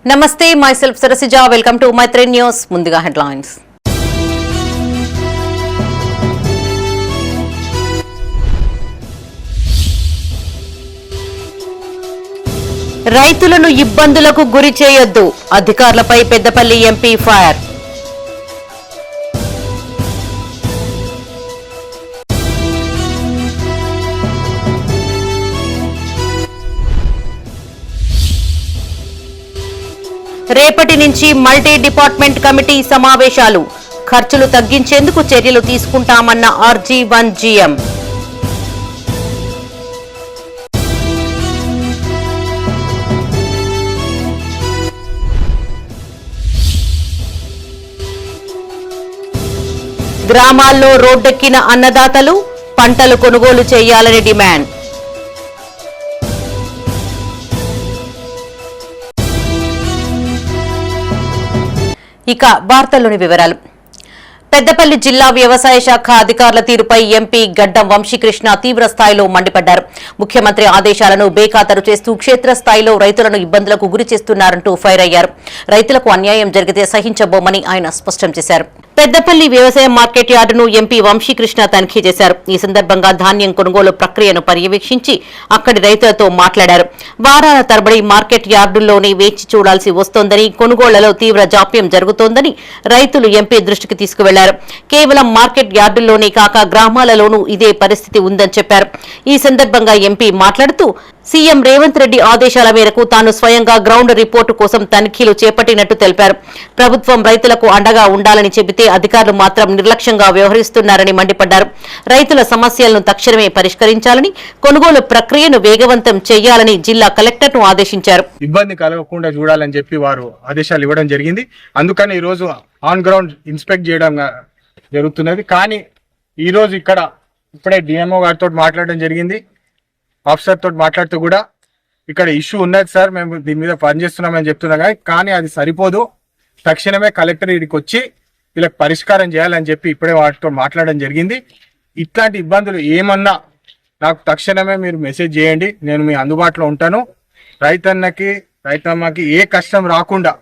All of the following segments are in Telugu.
నమస్తే, myself Sarasija. Welcome to Maytri News. ముందుగా హెడ్లైన్స్. రైతులను ఇబ్బందులకు గురి చేయొద్దు, అధికారులపై పెద్దపల్లి ఎంపీ ఫైర్. రేపటి నుంచి మల్టీ డిపార్ట్మెంట్ కమిటీ సమావేశాలు, ఖర్చులు తగ్గించేందుకు చర్యలు తీసుకుంటామన్న RG1 GM. గ్రామాల్లో రోడ్డెక్కిన అన్నదాతలు పంటలు కొనుగోలు చేయాలని డిమాండ్. ఇక వార్తల్లోని వివరాలు. పెద్దపల్లి జిల్లా వ్యవసాయ శాఖ అధికారుల తీరుపై ఎంపీ గడ్డం వంశీకృష్ణ తీవ్ర స్థాయిలో మండిపడ్డారు. ముఖ్యమంత్రి ఆదేశాలను బేఖాతరు చేస్తూ క్షేత్రస్థాయిలో రైతులను ఇబ్బందులకు గురి చేస్తున్నారంటూ ఫైర్ అయ్యారు. రైతులకు అన్యాయం జరిగితే సహించబోమని ఆయన స్పష్టం చేశారు. పెద్దపల్లి వ్యవసాయ మార్కెట్ యార్డును ఎంపీ వంశీకృష్ణ తనిఖీ చేశారు. ఈ సందర్భంగా ధాన్యం కొనుగోలు ప్రక్రియను పర్యవేక్షించి అక్కడి రైతులతో మాట్లాడారు. వారాల తరబడి మార్కెట్ యార్డుల్లోనే వేచి చూడాల్సి వస్తోందని, కొనుగోళ్లలో తీవ్ర జాప్యం జరుగుతోందని రైతులు ఎంపీ దృష్టికి తీసుకువెళ్లారు. కేవలం మార్కెట్ యార్డుల్లోనే కాక గ్రామాలలోనూ ఇదే పరిస్థితి ఉందని చెప్పారు. ఈ సందర్భంగా ఎంపీ మాట్లాడుతూ సీఎం రేవంత్ రెడ్డి ఆదేశాల మేరకు తాను స్వయంగా గ్రౌండ్ రిపోర్టు కోసం తనిఖీలు చేపట్టినట్టు తెలిపారు. ప్రభుత్వం రైతులకు అండగా ఉండాలని చెబితే అధికారులు మాత్రం నిర్లక్ష్యంగా వ్యవహరిస్తున్నారని మండిపడ్డారు. రైతుల సమస్యలను తక్షణమే పరిష్కరించాలని, కొనుగోలు ప్రక్రియను వేగవంతం చేయాలని జిల్లా కలెక్టర్ను ఆదేశించారు. ఇబ్బంది కలగకుండా చూడాలని చెప్పి వారు ఆదేశాలు ఇవ్వడం జరిగింది. అందుకని ఈ రోజు ఆన్ గ్రౌండ్ ఇన్స్పెక్ట్ చేయడం జరుగుతున్నది. కానీ ఈ రోజు ఇక్కడ ఇప్పుడే డిఎంఓ గారితో మాట్లాడడం జరిగింది. ఆఫీసర్ తోటి మాట్లాడుతూ కూడా ఇక్కడ ఇష్యూ ఉన్నది సార్, మేము దీని మీద పనిచేస్తున్నామని చెప్తున్నాం, కానీ అది సరిపోదు, తక్షణమే కలెక్టర్ ఇక్కడికి వచ్చి వీళ్ళకి పరిష్కారం చేయాలని చెప్పి ఇప్పుడే వాటితో మాట్లాడడం జరిగింది. ఇట్లాంటి ఇబ్బందులు ఏమన్నా నాకు తక్షణమే మీరు మెసేజ్ చేయండి, నేను మీ అందుబాటులో ఉంటాను. రైతన్నకి ఏ కష్టం రాకుండా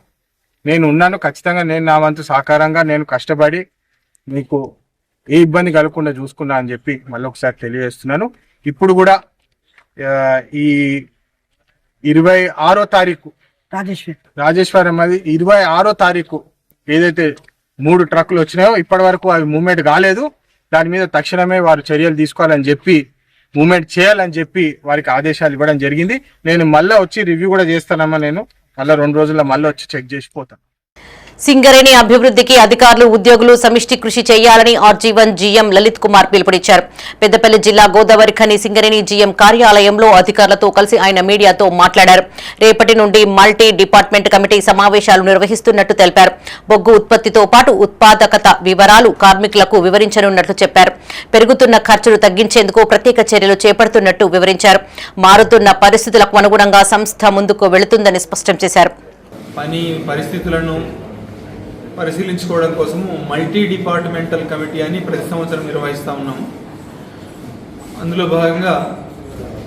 నేను ఉన్నాను. ఖచ్చితంగా నేను నా వంతు సహకారంగా నేను కష్టపడి మీకు ఏ ఇబ్బంది కలగకుండా చూసుకున్నా అని చెప్పి మళ్ళీ ఒకసారి తెలియజేస్తున్నాను. ఇప్పుడు కూడా ఈ 26వ తారీఖు రాజేశ్వరం అది 26వ తారీఖు ఏదైతే 3 ట్రక్కులు వచ్చినాయో ఇప్పటి వరకు అవి మూవ్మెంట్ కాలేదు. దాని మీద తక్షణమే వారు చర్యలు తీసుకోవాలని చెప్పి, మూవ్మెంట్ చేయాలని చెప్పి వారికి ఆదేశాలు ఇవ్వడం జరిగింది. నేను మళ్ళీ వచ్చి రివ్యూ కూడా చేస్తానమ్మా, నేను మళ్ళీ 2 రోజుల్లో మళ్ళీ వచ్చి చెక్ చేసిపోతాను. సింగరేణి అభివృద్ధికి అధికారులు, ఉద్యోగులు సమిష్టి కృషి చేయాలని RG1 GM లలిత్ కుమార్ పిలుపునిచ్చారు. పెద్దపల్లి జిల్లా గోదావరి ఖని సింగరేణి GM కార్యాలయంలో అధికారులతో కలిసి ఆయన మీడియాతో మాట్లాడారు. రేపటి నుండి మల్టీ డిపార్ట్మెంట్ కమిటీ సమావేశాలు నిర్వహిస్తున్నట్టు తెలిపారు. బొగ్గు ఉత్పత్తితో పాటు ఉత్పాదకత వివరాలు కార్మికులకు వివరించనున్నట్లు చెప్పారు. పెరుగుతున్న ఖర్చులు తగ్గించేందుకు ప్రత్యేక చర్యలు చేపడుతున్నట్టు వివరించారు. మారుతున్న పరిస్థితులకు అనుగుణంగా సంస్థ ముందుకు వెళుతుందని స్పష్టం చేశారు. పని పరిస్థితులను పరిశీలించుకోవడం కోసము మల్టీ డిపార్ట్మెంటల్ కమిటీ అని ప్రతి సంవత్సరం నిర్వహిస్తూ ఉన్నాము. అందులో భాగంగా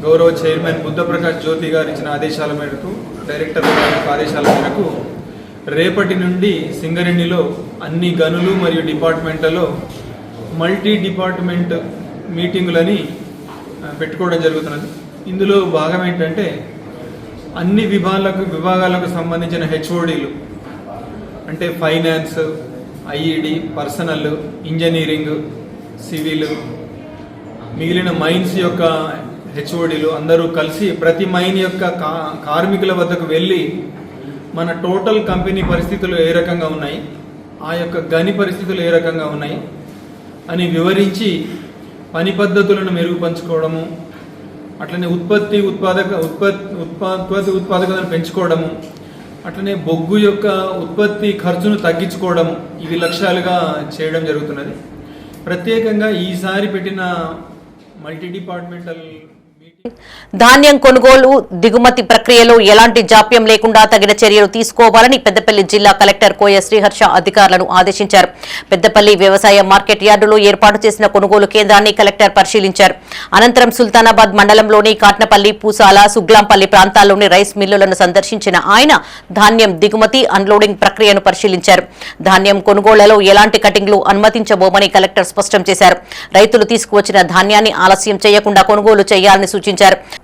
గౌరవ చైర్మన్ బుద్ధప్రకాష్ జ్యోతి గారు ఇచ్చిన ఆదేశాల మేరకు, డైరెక్టర్ గారి ఆదేశాల మేరకు రేపటి నుండి సింగరేణిలో అన్ని గనులు మరియు డిపార్ట్మెంట్లలో మల్టీ డిపార్ట్మెంట్ మీటింగులని పెట్టుకోవడం జరుగుతున్నది. ఇందులో భాగం ఏంటంటే అన్ని విభాగాలకు సంబంధించిన HODలు అంటే finance, IED, personal, engineering, civil, మిగిలిన మైన్స్ యొక్క HODలు అందరూ కలిసి ప్రతి మైన్ యొక్క కార్మికుల వద్దకు వెళ్ళి మన టోటల్ కంపెనీ పరిస్థితులు ఏ రకంగా ఉన్నాయి, ఆ యొక్క గని పరిస్థితులు ఏ రకంగా ఉన్నాయి అని వివరించి పని పద్ధతులను మెరుగుపరుచుకోవడము, అట్లనే ఉత్పాదకతను పెంచుకోవడము, అట్లనే బొగ్గు యొక్క ఉత్పత్తి ఖర్చును తగ్గించుకోవడం, ఇవి లక్ష్యాలుగా చేయడం జరుగుతున్నది. ప్రత్యేకంగా ఈసారి పెట్టిన మల్టీ డిపార్ట్మెంటల్ మీటింగ్ ధాన్యం కొనుగోలు దిగుమతి ప్రక్రియలో ఎలాంటి జాప్యం లేకుండా తగిన చర్యలు తీసుకోవాలని పెద్దపల్లి జిల్లా కలెక్టర్ కోయ శ్రీహర్ష అధికారులను ఆదేశించారు. పెద్దపల్లి వ్యవసాయ మార్కెట్ యార్డులో ఏర్పాటు చేసిన కొనుగోలు కేంద్రాన్ని కలెక్టర్ పరిశీలించారు. అనంతరం సుల్తానాబాద్ మండలంలోని కాట్నపల్లి, పూసాల, సుగ్లాంపల్లి ప్రాంతాల్లోని రైస్ మిల్లులను సందర్శించిన ఆయన ధాన్యం దిగుమతి, అన్లోడింగ్ ప్రక్రియను పరిశీలించారు. ధాన్యం కొనుగోళ్లలో ఎలాంటి కటింగ్లు అనుమతించబోమని కలెక్టర్ స్పష్టం చేశారు. రైతులు తీసుకువచ్చిన ధాన్యాన్ని ఆలస్యం చేయకుండా కొనుగోలు చేయాలని సూచించారు.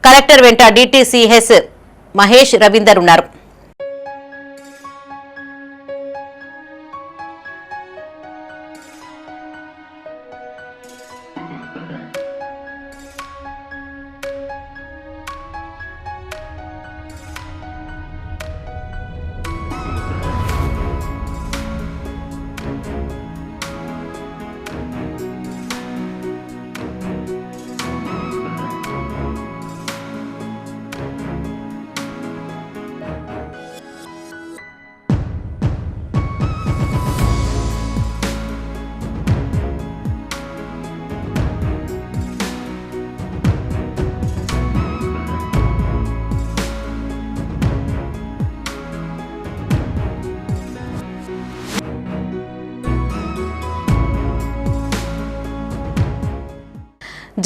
కలెక్టర్ వెంట డిటిసిఎస్ మహేష్ రవీందర్ ఉన్నారు.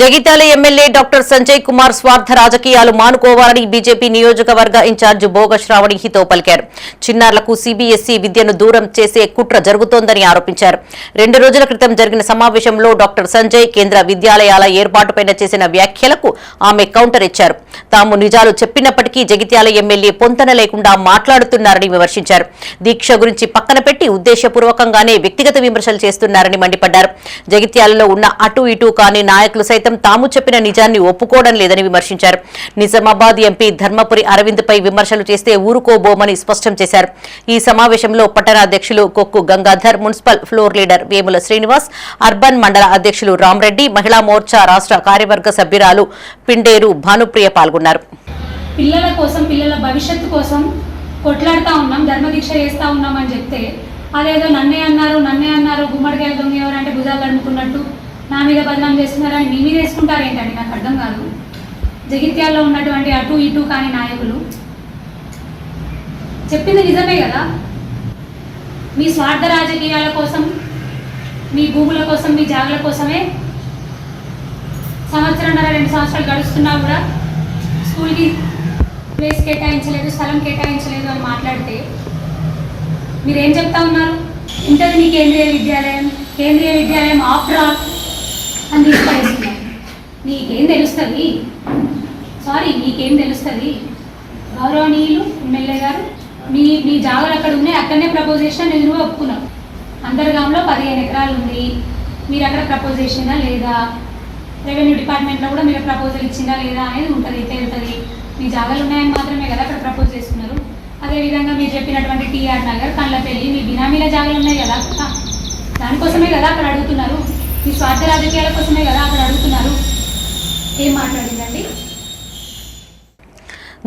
జగిత్యాల ఎమ్మెల్యే డాక్టర్ సంజయ్ కుమార్ స్వార్థ రాజకీయాలు మానుకోవాలని బీజేపీ నియోజకవర్గ ఇన్ఛార్జ్ బోగ శ్రావణి హితో పలికారు. చిన్నారులకు సీబీఎస్ఈ విద్యను దూరం చేసే కుట్ర జరుగుతోందని ఆరోపించారు. 2 రోజుల క్రితం జరిగిన సమావేశంలో డాక్టర్ సంజయ్ కేంద్ర విద్యాలయాల ఏర్పాటుపై చేసిన వ్యాఖ్యలకు ఆమె కౌంటర్ ఇచ్చారు. తాము నిజాలు చెప్పినప్పటికీ జగిత్యాల ఎమ్మెల్యే పొంతన లేకుండా మాట్లాడుతున్నారని విమర్శించారు. దీక్ష గురించి పక్కన పెట్టి ఉద్దేశపూర్వకంగానే వ్యక్తిగత విమర్శలు చేస్తున్నారని మండిపడ్డారు. జగిత్యాలలో ఉన్న అటు ఇటు కాని నాయకులు సైతం తాము చెప్పిన నిజాన్ని ఒప్పుకోవడం లేదని విమర్శించారు. నిజామాబాద్ ఎంపీ ధర్మపురి అరవింద్ పై విమర్శలు చేస్తే ఊరుకోబోమని స్పష్టం చేశారు. ఈ సమావేశంలో పట్టణాధ్యక్షులు Kokku Gangadhar, municipal floor leader Vemula Srinivas, urban mandal అధ్యక్షులు రామరెడ్డి, మహిళా మోర్చా రాష్ట్ర కార్యవర్గ సభ్యురాలు పిండేరు భానుప్రియ పాల్గొన్నారు. పిల్లల కోసం, పిల్లల భవిష్యత్తు కోసం కొట్లాడుతూ ఉన్నాం, ధర్మదీక్ష చేస్తూ ఉన్నాం అని చెప్తే అదేదో నన్నే అన్నారు గుమ్మడికాయలు దొంగ ఎవరంటే భుజాలు అడుముకున్నట్టు నా మీద బదనాం చేస్తున్నారని మీ మీద వేసుకుంటారేంటండి? నాకు అర్థం కాదు. జగిత్యాల్లో ఉన్నటువంటి అటు ఇటు కాని నాయకులు చెప్పింది నిజమే కదా. మీ స్వార్థ రాజకీయాల కోసం, మీ భూముల కోసం, మీ జాగుల కోసమే 1.5-2 సంవత్సరాలు గడుస్తున్నా కూడా స్కూల్కి ప్లేస్ కేటాయించలేదు, స్థలం కేటాయించలేదు అని మాట్లాడితే మీరేం చెప్తా ఉన్నారు? ఇంటర్ నీ కేంద్రీయ విద్యాలయం ఆఫ్టర్ ఆల్ అని తీసుకెళ్తున్నారు. నీకేం తెలుస్తుంది? గౌరవనీయులు ఎమ్మెల్యే గారు, మీ జాగాలు అక్కడ ఉన్నాయి, అక్కడనే ప్రపోజ్ చేసినా నేను ఒప్పుకున్నాను. అంతర్గాంలో 15 ఎకరాలు ఉంది, మీరు అక్కడ ప్రపోజ్ చేసిందా లేదా, రెవెన్యూ డిపార్ట్మెంట్లో కూడా మీరు ప్రపోజల్ ఇచ్చిందా లేదా అనేది ఉంటుంది, తేలుతుంది. మీ జాగాలు ఉన్నాయని మాత్రమే కదా అక్కడ ప్రపోజ్ చేస్తున్నారు. అదేవిధంగా మీరు చెప్పినటువంటి టీఆర్ నగర్, కండ్లపల్లి, మీ బినామీల జాగాలు ఉన్నాయి కదా, దానికోసమే కదా అక్కడ అడుగుతున్నారు. మీ స్వార్థ రాజకీయాల కోసమే కదా అక్కడ అడుగుతున్నారు. ఏం మాట్లాడిందండి?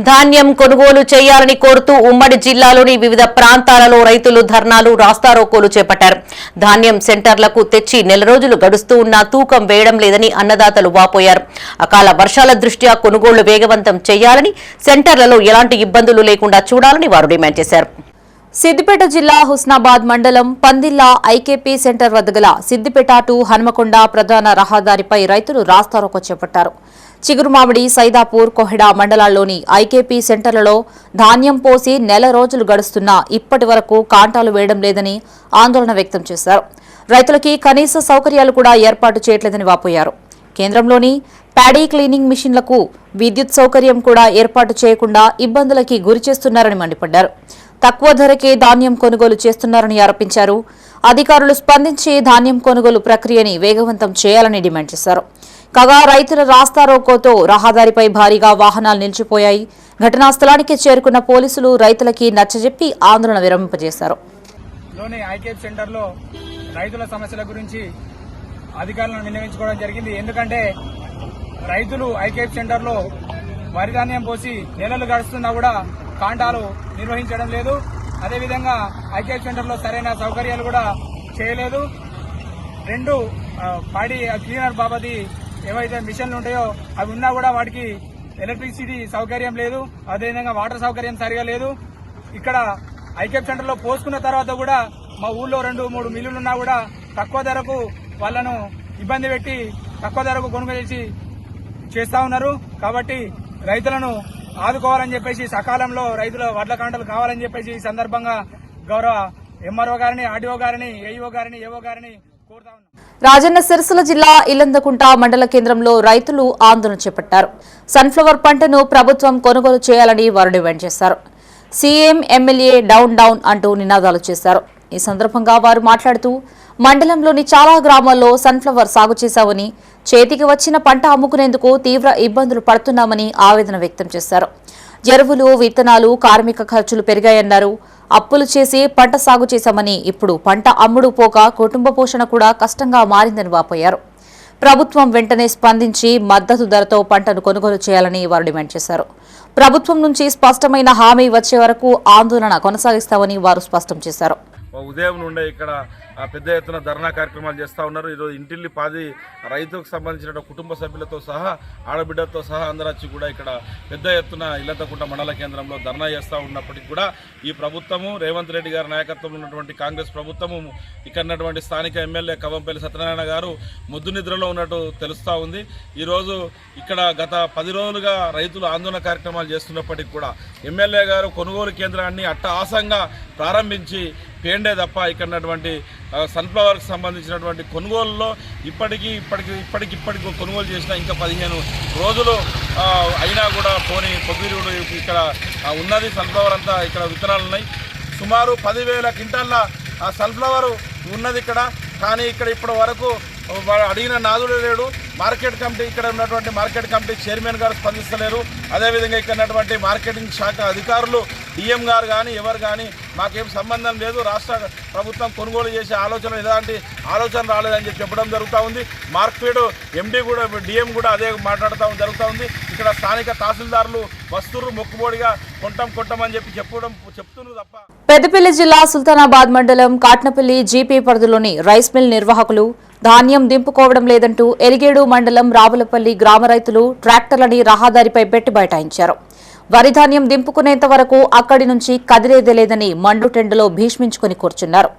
ధాన్యం కొనుగోలు చేయాలని కోరుతూ ఉమ్మడి జిల్లాలోని వివిధ ప్రాంతాలలో రైతులు ధర్నాలు, రాస్తారోకోలు చేపట్టారు. ధాన్యం సెంటర్లకు తెచ్చి 1 రోజులు గడుస్తూ ఉన్నా తూకం వేయడం లేదని అన్నదాతలు వాపోయారు. అకాల వర్షాల దృష్ట్యా కొనుగోళ్లు వేగవంతం చేయాలని, సెంటర్లలో ఎలాంటి ఇబ్బందులు లేకుండా చూడాలని వారు డిమాండ్ చేశారు. సిద్దిపేట జిల్లా హుస్నాబాద్ మండలం పందిల్లా ఐకేపీ సెంటర్ వద్ద గల సిద్దిపేట టు హన్మకొండ ప్రధాన రహదారిపై రైతులు రాస్తారోకో చేపట్టారు. చిగురుమామిడి, సైదాపూర్, కొహెడా మండలాల్లోని ఐకేపీ సెంటర్లలో ధాన్యం పోసి 1 రోజులు గడుస్తున్నా ఇప్పటి వరకు కాంటాలు వేయడం లేదని ఆందోళన వ్యక్తం చేశారు. రైతులకి కనీస సౌకర్యాలు కూడా ఏర్పాటు చేయట్లేదని వాపోయారు. కేంద్రంలోని ప్యాడీ క్లీనింగ్ మిషన్లకు విద్యుత్ సౌకర్యం కూడా ఏర్పాటు చేయకుండా ఇబ్బందులకి గురిచేస్తున్నారని మండిపడ్డారు. తక్కువ ధరకే ధాన్యం కొనుగోలు చేస్తున్నారని ఆరోపించారు. అధికారులు స్పందించి ధాన్యం కొనుగోలు ప్రక్రియని వేగవంతం చేయాలని డిమాండ్ చేశారు. కాగా రైతుల రాస్తారోకోతో రహదారిపై భారీగా వాహనాలు నిలిచిపోయాయి. ఘటనా స్థలానికి చేరుకున్న పోలీసులు రైతులకి నచ్చజెప్పి ఆందోళన విరమింపజేశారు. ఐకేపీ సెంటర్లో రైతుల సమస్యల గురించి అధికారులను విన్నవించుకోవడం జరిగింది. ఎందుకంటే రైతులు ఐకేపీ సెంటర్లో వరి ధాన్యం పోసి 1 నెలలు గడుస్తున్నా కూడా కాంటాలు నిర్వహించడం లేదు. అదేవిధంగా ఐకేపీ సెంటర్లో సరైన సౌకర్యాలు కూడా చేయలేదు. 2 పాడి క్లీనర్ బాబది ఏవైతే మిషన్లు ఉంటాయో అవి ఉన్నా కూడా వాటికి ఎలక్ట్రిసిటీ సౌకర్యం లేదు, అదేవిధంగా వాటర్ సౌకర్యం సరిగా లేదు. ఇక్కడ ఐకేప్ సెంటర్ లో పోసుకున్న తర్వాత కూడా మా ఊళ్ళో 2-3 మిల్లులు ఉన్నా కూడా తక్కువ ధరకు వాళ్ళను ఇబ్బంది పెట్టి తక్కువ ధరకు కొనుగోలు చేస్తా ఉన్నారు. కాబట్టి రైతులను ఆదుకోవాలని చెప్పేసి, సకాలంలో రైతుల వడ్ల కాంటలు కావాలని చెప్పేసి ఈ సందర్భంగా గౌరవ ఎంఆర్ఓ గారిని, ఆర్డీఓ గారిని, ఏఈఓ గారిని, ఏఓ గారిని కోరుతా ఉన్నాం. రాజన్న సిరిసిల్ల జిల్లా ఇల్లందకుంట మండల కేంద్రంలో రైతులు ఆందోళన చేపట్టారు. సన్ఫ్లవర్ పంటను ప్రభుత్వం కొనుగోలు చేయాలని వారు డిమాండ్ చేశారు. సీఎం ఎమ్మెల్యే డౌన్ డౌన్ అంటూ నినాదాలు చేశారు. ఈ సందర్భంగా వారు మాట్లాడుతూ మండలంలోని చాలా గ్రామాల్లో సన్ఫ్లవర్ సాగు చేశామని, చేతికి వచ్చిన పంట అమ్ముకునేందుకు తీవ్ర ఇబ్బందులు పడుతున్నామని ఆవేదన వ్యక్తం చేశారు. ఎరువులు, విత్తనాలు, కార్మిక ఖర్చులు పెరిగాయన్నారు. అప్పులు చేసి పంట సాగు చేశామని, ఇప్పుడు పంట అమ్ముడు పోక కుటుంబ పోషణ కూడా కష్టంగా మారిందని వాపోయారు. ప్రభుత్వం వెంటనే స్పందించి మద్దతు ధరతో పంటను కొనుగోలు చేయాలని వారు డిమాండ్ చేశారు. ప్రభుత్వం నుంచి స్పష్టమైన హామీ వచ్చే వరకు ఆందోళన కొనసాగిస్తామని వారు స్పష్టం చేశారు. ఉదయం నుండే ఇక్కడ పెద్ద ఎత్తున ధర్నా కార్యక్రమాలు చేస్తూ ఉన్నారు. ఈరోజు ఇంటిల్లి పాది రైతులకు సంబంధించిన కుటుంబ సభ్యులతో సహా, ఆడబిడ్డతో సహా అందరూ వచ్చి కూడా ఇక్కడ పెద్ద ఎత్తున ఇల్లంతకుంట మండల కేంద్రంలో ధర్నా చేస్తూ ఉన్నప్పటికీ కూడా ఈ ప్రభుత్వము, రేవంత్ రెడ్డి గారి నాయకత్వంలో ఉన్నటువంటి కాంగ్రెస్ ప్రభుత్వము, ఇక్కడ ఉన్నటువంటి స్థానిక ఎమ్మెల్యే కవంపల్లి సత్యనారాయణ గారు ముద్దు నిద్రలో ఉన్నట్టు తెలుస్తూ ఉంది. ఈరోజు ఇక్కడ గత 10 రోజులుగా రైతులు ఆందోళన కార్యక్రమాలు చేస్తున్నప్పటికీ కూడా ఎమ్మెల్యే గారు కొనుగోలు కేంద్రాన్ని అట్టహాసంగా ప్రారంభించి పేండే తప్ప ఇక్కడ ఉన్నటువంటి సన్ఫ్లవర్కి సంబంధించినటువంటి కొనుగోలులో ఇప్పటికి కొనుగోలు చేసిన ఇంకా 15 రోజులు అయినా కూడా పోనీ పొద్దురుడు ఇక్కడ ఉన్నది. సన్ఫ్లవర్ అంతా ఇక్కడ విత్తనాలు ఉన్నాయి. సుమారు 10,000 క్వింటాళ్ళ సన్ఫ్లవర్ ఉన్నది ఇక్కడ. కానీ ఇక్కడ ఇప్పటి వరకు అడిగిన నాదుడు లేడు. మార్కెట్ కమిటీ, ఇక్కడ ఉన్నటువంటి మార్కెట్ కమిటీ చైర్మన్ గారు స్పందిస్తలేరు. అదేవిధంగా ఇక్కడ ఉన్నటువంటి మార్కెటింగ్ శాఖ అధికారులు, డిఎం గారు కానీ ఎవరు కానీ మాకేం సంబంధం లేదు, రాష్ట్ర ప్రభుత్వం కొనుగోలు చేసే ఎలాంటి ఆలోచన రాలేదని చెప్పడం జరుగుతూ ఉంది. మార్కెట్ ఎండీ కూడా, డిఎం కూడా అదే మాట్లాడటం జరుగుతూ ఉంది. ఇక్కడ స్థానిక తహసీల్దారులు వస్తురు మొక్కుబోడిగా కొంటామని చెప్తున్నారు తప్ప. పెద్దపల్లి జిల్లా సుల్తానాబాద్ మండలం కాట్నపల్లి జీపీ పరిధిలోని రైస్ మిల్ నిర్వాహకులు ధాన్యం దింపుకోవడం లేదంటూ ఎలిగేడు మండలం రావులపల్లి గ్రామ రైతులు ట్రాక్టర్లని రహదారిపై పెట్టి బైఠాయించారు. వరి ధాన్యం దింపుకునేంత వరకు అక్కడి నుంచి కదిలేదే లేదని మండుటెండలో భీష్మించుకుని కూర్చున్నారు.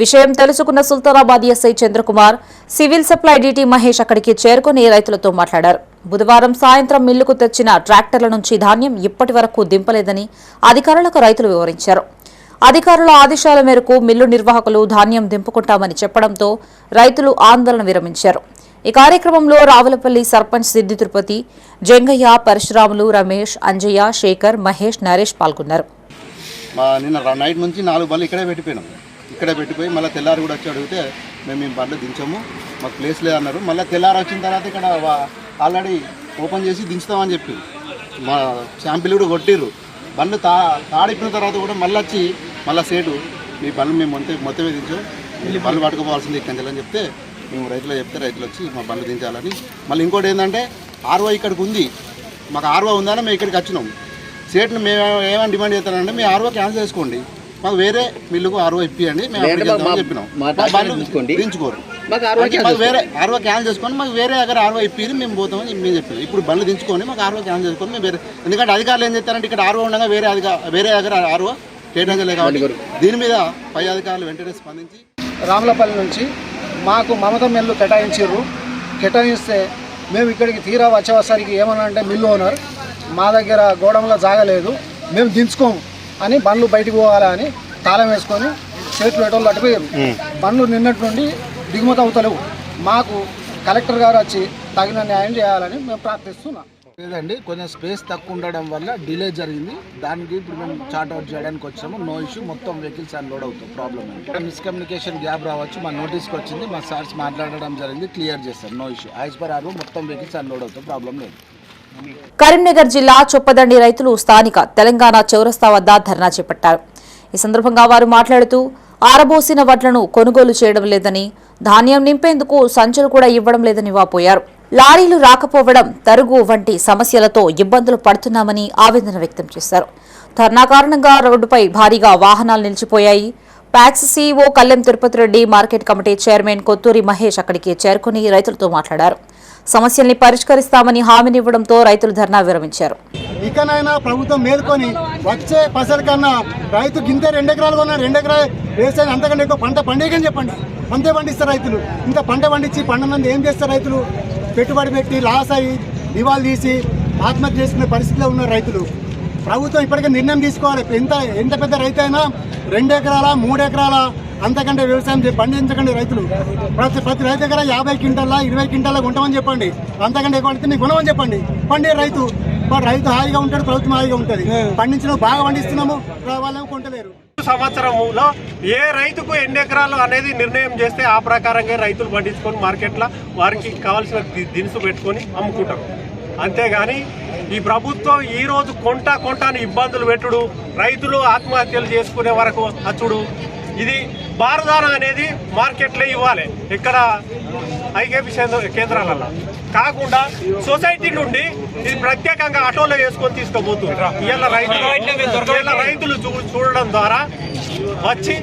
విషయం తెలుసుకున్న Sultanabad SI Chandrakumar, civil supply DT Mahesh అక్కడికి చేరుకుని రైతులతో మాట్లాడారు. బుధవారం సాయంత్రం మిల్లుకు తెచ్చిన ట్రాక్టర్ల నుంచి ధాన్యం ఇప్పటి వరకు దింపలేదని అధికారులకు రైతులు వివరించారు. అధికారుల ఆదేశాల మేరకు మిల్లు నిర్వాహకులు ధాన్యం దింపుకుంటామని చెప్పడంతో రైతులు ఆందోళన విరమించారు. ఈ కార్యక్రమంలో రావులపల్లి సర్పంచ్ సిద్ది తిరుపతి, జంగయ్య, పరశురాములు, రమేష్, అంజయ్య, శేఖర్, మహేష్, నరేష్ పాల్గొన్నారు. నిన్న నైట్ నుంచి 4 బండ్లు ఇక్కడే పెట్టిపోయి మళ్ళీ తెల్లారి కూడా వచ్చి అడిగితే మేము బండ్లు దించాము, మాకు ప్లేస్ లేదన్నారు. మళ్ళీ తెల్లారి వచ్చిన తర్వాత ఇక్కడ ఆల్రెడీ ఓపెన్ చేసి దించుతామని చెప్పి మా శాంపిల్ కూడా కొట్టిర్రు. బండ్లు తాడిపిన తర్వాత కూడా మళ్ళీ సేటు మీ బండ్లు మేము మొత్తమే దించాం, మీ బండ్లు పట్టుకోవాల్సింది ఇక్కడి అని చెప్తే మేము రైతులు వచ్చి మా బండ్లు దించాలని. మళ్ళీ ఇంకోటి ఏంటంటే ఆర్ఓ ఇక్కడికి ఉంది, మాకు ఆర్ఓ ఉందని మేము ఇక్కడికి వచ్చినాం. సేట్ని మేము ఏమైనా డిమాండ్ చేస్తానంటే మీ ఆర్ఓ క్యాన్సిల్ చేసుకోండి, మాకు వేరే మిల్లుకు ఆర్ఓ ఇప్పియండి, మేము చెప్పినాం. దించుకోరు, మాకు వేరే ఆర్ఓ క్యాన్సిల్ చేసుకొని మాకు వేరే దగ్గర ఆర్ఓ ఇప్పిది మేము పోతామని మేము చెప్పినాం. ఇప్పుడు బండ్లు దించుకొని మాకు ఆర్ఓ క్యాన్సిల్ చేసుకొని మేము వేరే, ఎందుకంటే అధికారులు ఏం చేస్తారంటే ఇక్కడ ఆర్ఓ ఉండగా వేరే దగ్గర ఆర్ఓ కేటాయించలేదు. కాబట్టి దీని మీద పై అధికారులు వెంటనే స్పందించి రాములపల్లి నుంచి మాకు మమత మిల్లు కేటాయిస్తే మేము ఇక్కడికి తీరా వచ్చేసరికి ఏమన్నా అంటే మిల్లు ఓనర్ మా దగ్గర గోడంలో జాగలేదు, మేము దించుకోము అని బండ్లు బయటకు పోవాలని తాళం వేసుకొని చేతులు ఎటోళ్ళు అటుపోయారు. బండ్లు నిన్నటి నుండి దిగుమతి అవుతలేవు. మాకు కలెక్టర్ గారు వచ్చి తగిన న్యాయం చేయాలని మేము ప్రార్థిస్తున్నాం. లేదండి, కొంచెం స్పేస్ తక్కువ ఉండడం వల్ల డిలే జరిగింది. దానికి ఇప్పుడు మేము చార్ట్ అవుట్ చేయడానికి వచ్చాము. నో ఇష్యూ, మొత్తం వెహికల్స్ అన్లోడ్ అవుతాం. ప్రాబ్లం ఏంటి, మిస్కమ్యూనికేషన్ గ్యాప్ రావచ్చు. మా నోటీస్కి వచ్చింది, మా సార్స్ మాట్లాడడం జరిగింది, క్లియర్ చేస్తారు. No issue, as per RO మొత్తం వెహికల్స్ అన్లోడ్ అవుతాం, ప్రాబ్లం లేదు. కరీంనగర్ జిల్లా చొప్పదండి రైతులు స్థానిక తెలంగాణ చౌరస్తా వద్ద ధర్నా చేపట్టారు. ఈ సందర్భంగా వారు మాట్లాడుతూ ఆరబోసిన వడ్లను కొనుగోలు చేయడం లేదని, ధాన్యం నింపేందుకు సంచులు కూడా ఇవ్వడం లేదని వాపోయారు. లారీలు రాకపోవడం, తరుగు వంటి సమస్యలతో ఇబ్బందులు పడుతున్నామని ఆవేదన వ్యక్తం చేశారు. ధర్నా కారణంగా రోడ్డుపై భారీగా వాహనాలు నిలిచిపోయాయి. Packs CEO Kallem Tirupati Reddy, market committee chairman Kothuri Mahesh అక్కడికి చేరుకుని రైతులతో మాట్లాడారు. సమస్యల్ని పరిష్కరిస్తామని హామీనివ్వడంతో రైతులు ధర్నా విరమించారు. ఇకనైనా ప్రభుత్వం మేల్కొని వచ్చే పసల కన్నా రైతు గింతే 2 ఎకరాలు కొన్నా 2 ఎకరాలు వేస్తే అంతకంటే ఎక్కువ పంట పండేకని చెప్పండి. అంతే పండిస్తారు రైతులు. ఇంకా పంట పండించి పండనంది ఏం చేస్తారు రైతులు? పెట్టుబడి పెట్టి లాస్ అయ్యి దివాలు తీసి ఆత్మహత్య చేసుకునే పరిస్థితిలో ఉన్న రైతులు. ప్రభుత్వం ఇప్పటికే నిర్ణయం తీసుకోవాలి. ఎంత పెద్ద రైతు అయినా 2 ఎకరాల 3 ఎకరాల అంతకంటే వ్యవసాయం పండించకండి రైతులు. ప్రతి రైతు దగ్గర 50 క్వింటాల 20 క్వింటాల కొంటామని చెప్పండి. అంతకంటే ఎక్కువ పడితే మీకు కొనమని చెప్పండి. పండే రైతు హాయిగా ఉంటాడు, ప్రభుత్వం హాయిగా ఉంటుంది. పండించిన బాగా పండిస్తున్నాము, వాళ్ళేమో కొంటలేరు. సంవత్సరంలో ఏ రైతుకు ఎన్ని ఎకరాలు అనేది నిర్ణయం చేస్తే ఆ ప్రకారంగా రైతులు పండించుకొని మార్కెట్లో వారికి కావాల్సిన దినుసు పెట్టుకొని అమ్ముకుంటారు. అంతేగాని ఈ ప్రభుత్వం ఈరోజు కొంటాని ఇబ్బందులు పెట్టుడు, రైతులు ఆత్మహత్యలు చేసుకునే వరకు అచ్చుడు, ఇది బారదాన అనేది మార్కెట్లో ఇవ్వాలి. ఇక్కడ ఐకేపీ కేంద్రాలలో కాకుండా సొసైటీ నుండి ఇది ప్రత్యేకంగా ఆటోలో వేసుకొని తీసుకుపోతున్నారు. ఇలా రైతులు చూడడం ద్వారా వచ్చి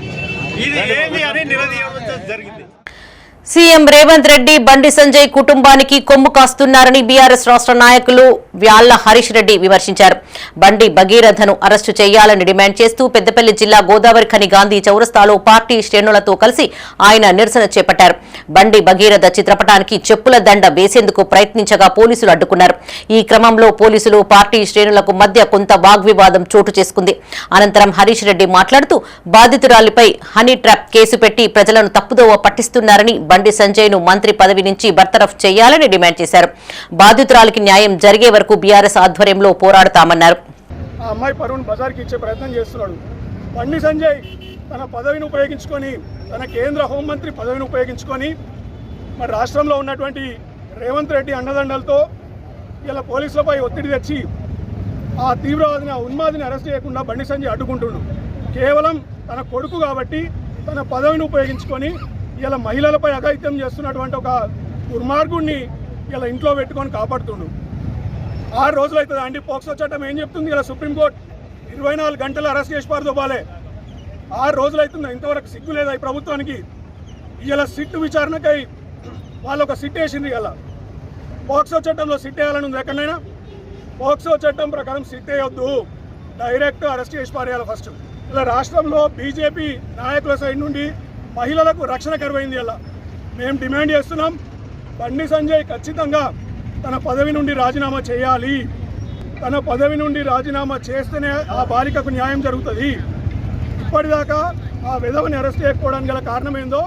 ఇది ఏంది అని నిలదీయడం జరిగింది. సీఎం రేవంత్ రెడ్డి బండి సంజయ్ కుటుంబానికి కొమ్ము కాస్తున్నారని బీఆర్ఎస్ రాష్ట్ర నాయకులు వ్యాళ్ల హరీష్ రెడ్డి విమర్శించారు. బండి భగీరథను అరెస్టు చేయాలని డిమాండ్ చేస్తూ పెద్దపల్లి జిల్లా గోదావరి ఖని గాంధీ చౌరస్తాలో పార్టీ శ్రేణులతో కలిసి ఆయన నిరసన చేపట్టారు. బండి భగీరథ చిత్రపటానికి చెప్పుల దండ వేసేందుకు ప్రయత్నించగా పోలీసులు అడ్డుకున్నారు. ఈ క్రమంలో పోలీసులు పార్టీ శ్రేణులకు మధ్య కొంత వాగ్వివాదం చోటు చేసుకుంది. అనంతరం హరీష్ రెడ్డి మాట్లాడుతూ బాధితురాలిపై హనీ ట్రాప్ కేసు పెట్టి ప్రజలను తప్పుదోవ పట్టిస్తున్నారని బండి సంజయ్ ను మంత్రి పదవి నుంచి బర్తరఫ్ చేయాలని డిమాండ్ చేశారు. బాధితురాలికి న్యాయం జరిగే వరకు బీఆర్ఎస్ ఆధ్వర్యంలో పోరాడతామన్నారు. ఆ అమ్మాయి పరువును బజార్కి ఇచ్చే ప్రయత్నం చేస్తున్నాడు. బండి సంజయ్ తన పదవిని ఉపయోగించుకొని, తన కేంద్ర హోంమంత్రి పదవిని ఉపయోగించుకొని మరి రాష్ట్రంలో ఉన్నటువంటి రేవంత్ రెడ్డి అండదండలతో ఇలా పోలీసులపై ఒత్తిడి తెచ్చి ఆ తీవ్రవాదిని, ఆ ఉన్మాదిని అరెస్ట్ చేయకుండా బండి సంజయ్ అడ్డుకుంటున్నాడు. కేవలం తన కొడుకు కాబట్టి తన పదవిని ఉపయోగించుకొని ఇలా మహిళలపై అఘాయిత్యం చేస్తున్నటువంటి ఒక దుర్మార్గుడిని ఇలా ఇంట్లో పెట్టుకొని కాపాడుతుండు. 6 రోజులు అవుతుంది అండి. పోక్సో చట్టం ఏం చెప్తుంది? ఇలా సుప్రీంకోర్టు 24 గంటలు అరెస్ట్ చేసి పారదోపాలే. 6 రోజులు అవుతుంది. ఇంతవరకు సిగ్గు లేదా ఈ ప్రభుత్వానికి? ఇలా సిట్టు విచారణకై వాళ్ళు ఒక సిట్ వేసింది. ఇలా పోక్సో చట్టంలో సిట్ వేయాలని ఉంది. ఎక్కడైనా పోక్సో చట్టం ప్రకారం సిట్ వేయొద్దు, డైరెక్ట్ అరెస్ట్ చేసి పారేయాలి ఫస్ట్. ఇలా రాష్ట్రంలో బీజేపీ నాయకుల సైడ్ నుండి మహిళలకు రక్షణ కరువైంది. ఇలా మేము డిమాండ్ చేస్తున్నాం, బండి సంజయ్ ఖచ్చితంగా తన పదవి నుండి రాజీనామా చేయాలి. తన పదవి నుండి రాజీనామా చేస్తేనే ఆ బాలికకు న్యాయం జరుగుతుంది. ఇప్పటిదాకా ఆ విధవని అరెస్ట్ చేయకపోవడానికి గల కారణం ఏందో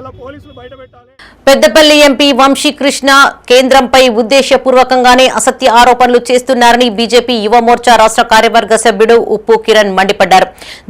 ఇలా పోలీసులు బయట పెట్టాలి. పెద్దపల్లి ఎంపీ వంశీకృష్ణ కేంద్రంపై ఉద్దేశపూర్వకంగానే అసత్య ఆరోపణలు చేస్తున్నారని బీజేపీ యువ మోర్చా రాష్ట్ర కార్యవర్గ సభ్యుడు ఉప్పు కిరణ్ మండిపడ్డారు.